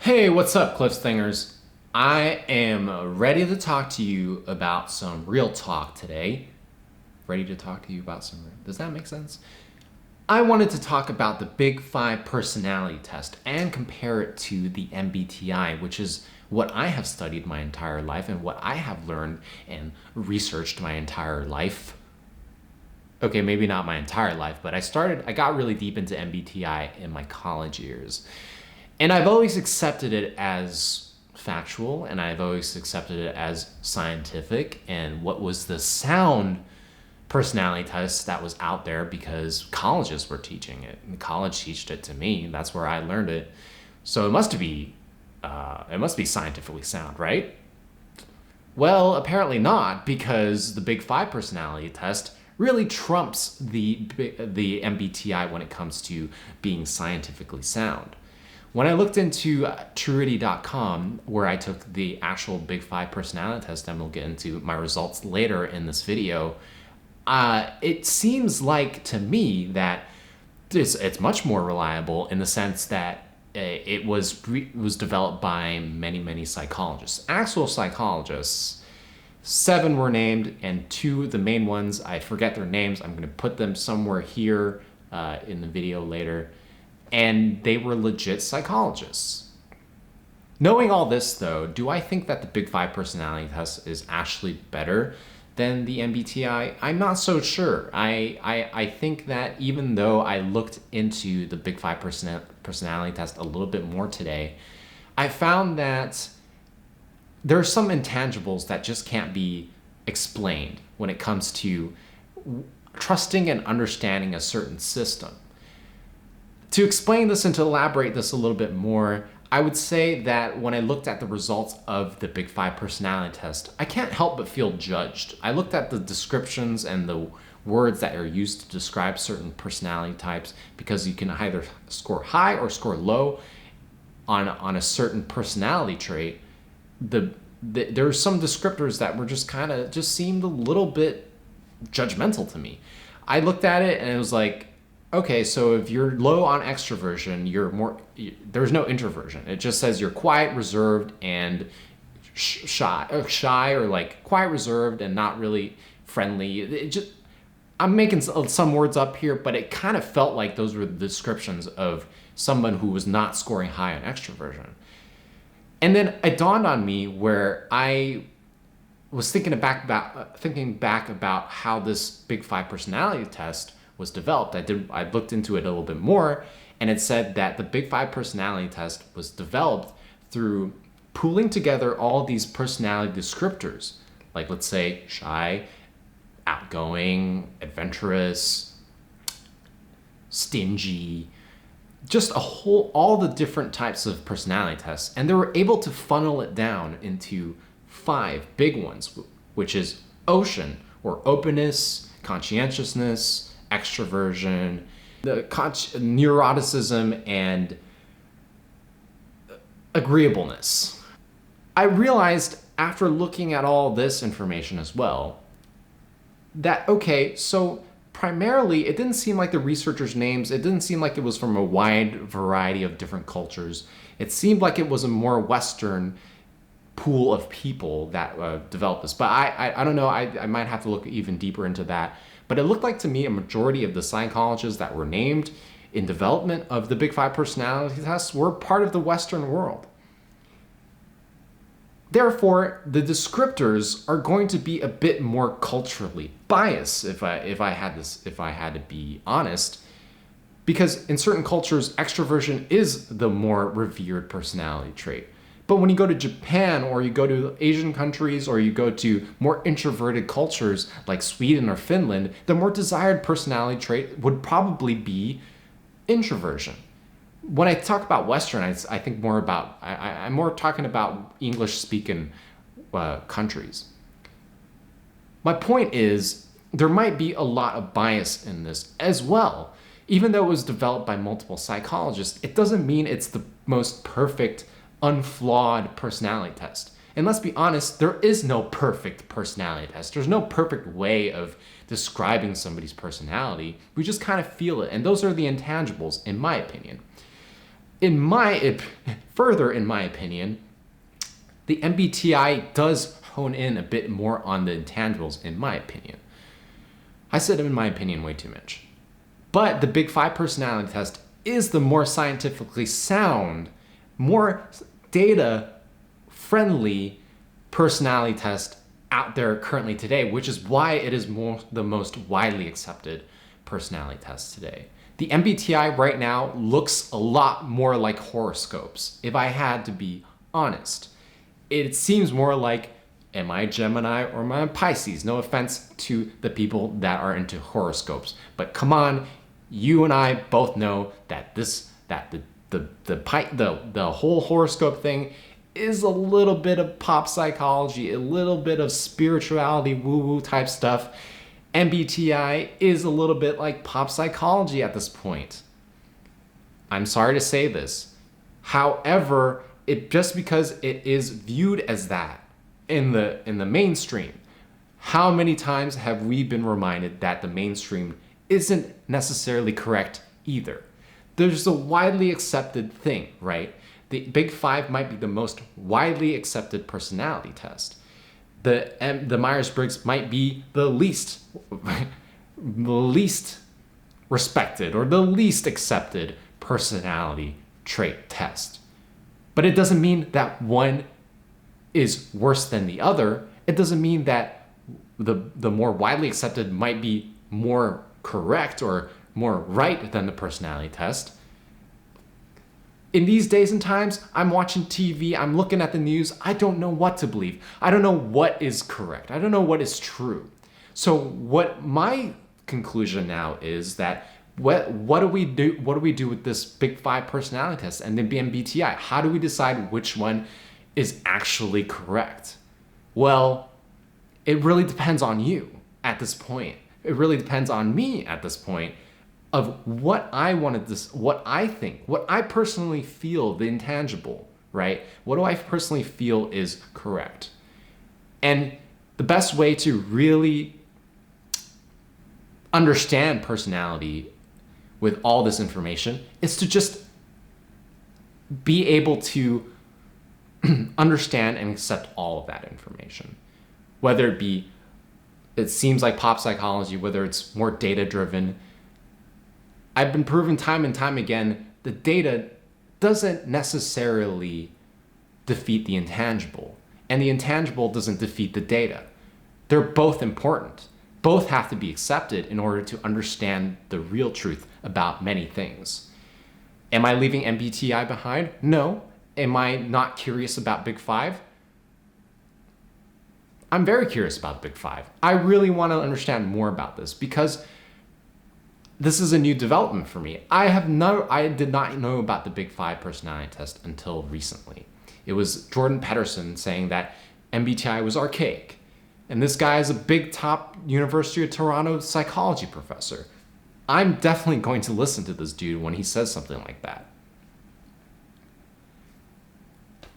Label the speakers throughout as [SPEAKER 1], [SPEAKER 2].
[SPEAKER 1] Hey, what's up, cliffsthingers? I am ready to talk to you about some real talk today. Ready to talk to you about some. Does that make sense? I wanted to talk about the Big Five personality test and compare it to the MBTI, which is what I have studied my entire life and what I have learned and researched my entire life. Okay, maybe not my entire life, but I got really deep into MBTI in my college years. And I've always accepted it as factual, and I've always accepted it as scientific and what was the sound personality test that was out there because colleges were teaching it. And college taught it to me. That's where I learned it. So it must be scientifically sound, right? Well, apparently not, because the Big Five personality test really trumps the MBTI when it comes to being scientifically sound. When I looked into Truity.com, where I took the actual Big Five personality test, and we'll get into my results later in this video, it seems like to me that it's much more reliable in the sense that it was developed by many psychologists, actual psychologists. 7 were named, and 2, the main ones, I forget their names. I'm going to put them somewhere here in the video later. And they were legit psychologists. Knowing all this, though, do I think that the Big Five personality test is actually better than the MBTI? I'm not so sure. I think that even though I looked into the Big Five personality test a little bit more today, I found that there are some intangibles that just can't be explained when it comes to trusting and understanding a certain system. To explain this and to elaborate this a little bit more, I would say that when I looked at the results of the Big Five personality test, I can't help but feel judged. I looked at the descriptions and the words that are used to describe certain personality types because you can either score high or score low on a certain personality trait. There are some descriptors that were just seemed a little bit judgmental to me. I looked at it and it was like, okay, so if you're low on extroversion, there's no introversion. It just says you're quiet, reserved, and shy, or like quiet, reserved, and not really friendly. I'm making some words up here, but it kind of felt like those were the descriptions of someone who was not scoring high on extroversion. And then it dawned on me where I was thinking back about how this Big Five personality test was developed. I looked into it a little bit more, and it said that the Big Five personality test was developed through pooling together all these personality descriptors, like let's say shy, outgoing, adventurous, stingy, just all the different types of personality tests, and they were able to funnel it down into 5 big ones, which is ocean or openness, conscientiousness, extroversion, neuroticism, and agreeableness. I realized after looking at all this information as well that, okay, so primarily it didn't seem like the researchers' names, it didn't seem like it was from a wide variety of different cultures. It seemed like it was a more Western pool of people that developed this. But I don't know, I might have to look even deeper into that. But it looked like to me a majority of the psychologists that were named in development of the Big Five personality tests were part of the Western world. Therefore, the descriptors are going to be a bit more culturally biased if I had to be honest, because in certain cultures, extroversion is the more revered personality trait. But when you go to Japan, or you go to Asian countries, or you go to more introverted cultures like Sweden or Finland, the more desired personality trait would probably be introversion. When I talk about Western, I think more about, I'm more talking about English-speaking countries. My point is, there might be a lot of bias in this as well. Even though it was developed by multiple psychologists, it doesn't mean it's the most perfect, unflawed personality test. And let's be honest, there is no perfect personality test. There's no perfect way of describing somebody's personality. We just kind of feel it. And those are the intangibles, in my opinion. further, in my opinion, the MBTI does hone in a bit more on the intangibles, in my opinion. I said in my opinion way too much. But the Big Five personality test is the more scientifically sound, more data-friendly personality test out there currently today, which is why it is the most widely accepted personality test today. The MBTI right now looks a lot more like horoscopes, if I had to be honest. It seems more like, am I a Gemini or am I a Pisces? No offense to the people that are into horoscopes, but come on, you and I both know that the whole horoscope thing is a little bit of pop psychology, a little bit of spirituality, woo-woo type stuff. MBTI is a little bit like pop psychology at this point. I'm sorry to say this. However, just because it is viewed as that in the mainstream, how many times have we been reminded that the mainstream isn't necessarily correct either? There's a widely accepted thing, right? The Big Five might be the most widely accepted personality test. The Myers Briggs might be the least respected or the least accepted personality trait test. But it doesn't mean that one is worse than the other. It doesn't mean that the more widely accepted might be more correct or more right than the personality test. In these days and times, I'm watching TV, I'm looking at the news, I don't know what to believe. I don't know what is correct. I don't know what is true. So what my conclusion now is that what do we do with this Big Five personality test and the MBTI? How do we decide which one is actually correct? Well, it really depends on you at this point. It really depends on me at this point of what I wanted this, what I think, what I personally feel, the intangible, right? What do I personally feel is correct? And the best way to really understand personality with all this information is to just be able to understand and accept all of that information. Whether it seems like pop psychology, whether it's more data driven. I've been proven time and time again, the data doesn't necessarily defeat the intangible, and the intangible doesn't defeat the data. They're both important. Both have to be accepted in order to understand the real truth about many things. Am I leaving MBTI behind? No. Am I not curious about Big Five? I'm very curious about Big Five. I really want to understand more about this because this is a new development for me. I did not know about the Big Five personality test until recently. It was Jordan Peterson saying that MBTI was archaic. And this guy is a big top University of Toronto psychology professor. I'm definitely going to listen to this dude when he says something like that.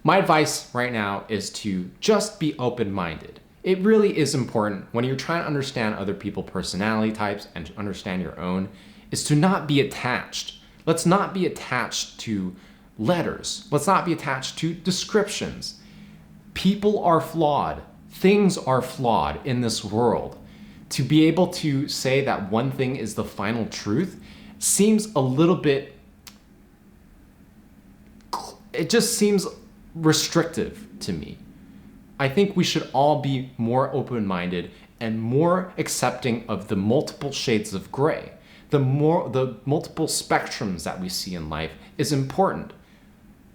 [SPEAKER 1] My advice right now is to just be open-minded. It really is important when you're trying to understand other people's personality types and to understand your own, is to not be attached. Let's not be attached to letters. Let's not be attached to descriptions. People are flawed. Things are flawed in this world. To be able to say that one thing is the final truth seems a little bit, it just seems restrictive to me. I think we should all be more open-minded and more accepting of the multiple shades of gray. The multiple spectrums that we see in life is important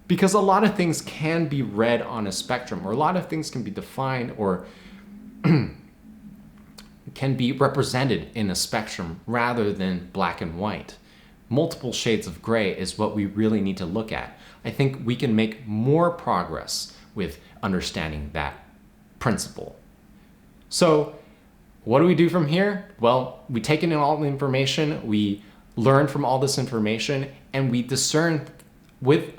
[SPEAKER 1] because a lot of things can be read on a spectrum, or a lot of things can be defined or can be represented in a spectrum rather than black and white. Multiple shades of gray is what we really need to look at. I think we can make more progress with understanding that principle. So what do we do from here? Well, we take in all the information, we learn from all this information, and we discern with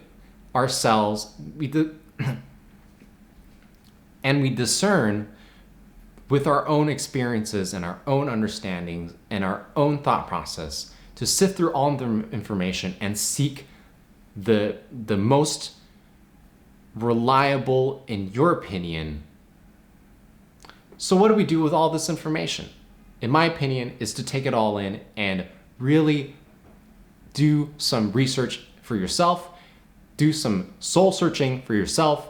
[SPEAKER 1] ourselves, and we discern with our own experiences and our own understandings and our own thought process to sift through all the information and seek the most reliable in your opinion. So what do we do with all this information? In my opinion, is to take it all in and really do some research for yourself, do some soul searching for yourself,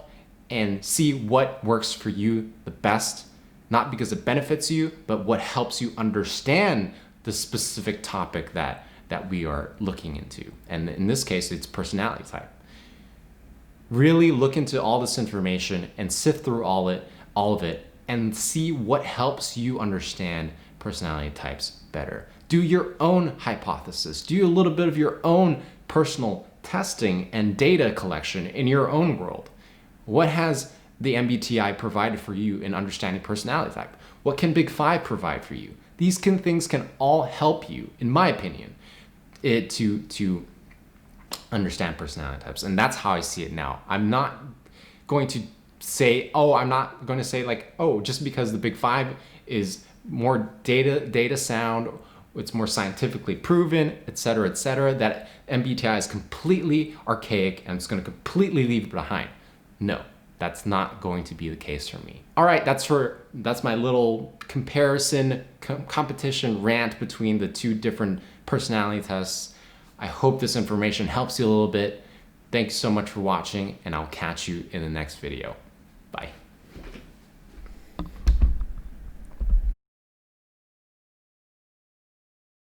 [SPEAKER 1] and see what works for you the best, not because it benefits you, but what helps you understand the specific topic that we are looking into. And in this case, it's personality type. Really look into all this information and sift through all of it and see what helps you understand personality types better. Do your own hypothesis. Do a little bit of your own personal testing and data collection in your own world. What has the MBTI provided for you in understanding personality type? What can Big Five provide for you? These things can all help you, in my opinion, to understand personality types. And that's how I see it now. I'm not going to say, just because the Big Five is more data sound, it's more scientifically proven, et cetera, that MBTI is completely archaic and it's going to completely leave it behind. No, that's not going to be the case for me. All right, that's my little comparison, competition rant between the two different personality tests. I hope this information helps you a little bit. Thanks so much for watching, and I'll catch you in the next video. Bye.